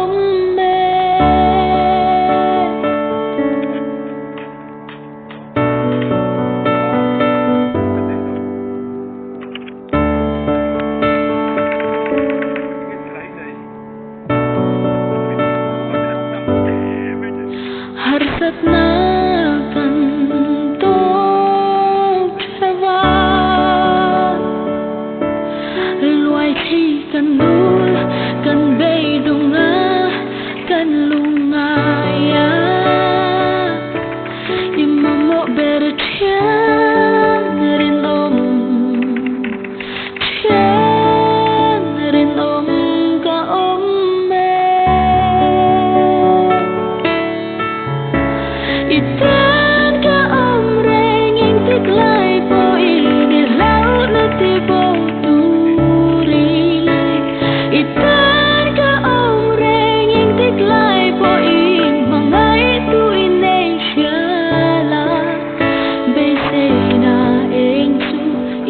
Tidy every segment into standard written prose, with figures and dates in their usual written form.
ôm mê. Harsat na kan tok thava luai thi kan nul kan bei dunga kan lunga ya immo ber thian rin om ka om me. Itan ka om reng ing tik lai po ini laut na ti po turi. Itan ka om reng ing tik lai po in mangai tu Indonesia la be se na eng su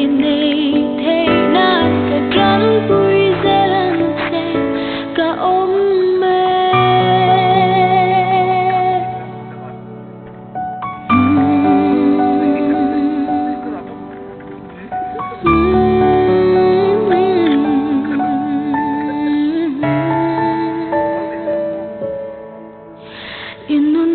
inei the na ka drum pui zelan se ka om me. Indonesia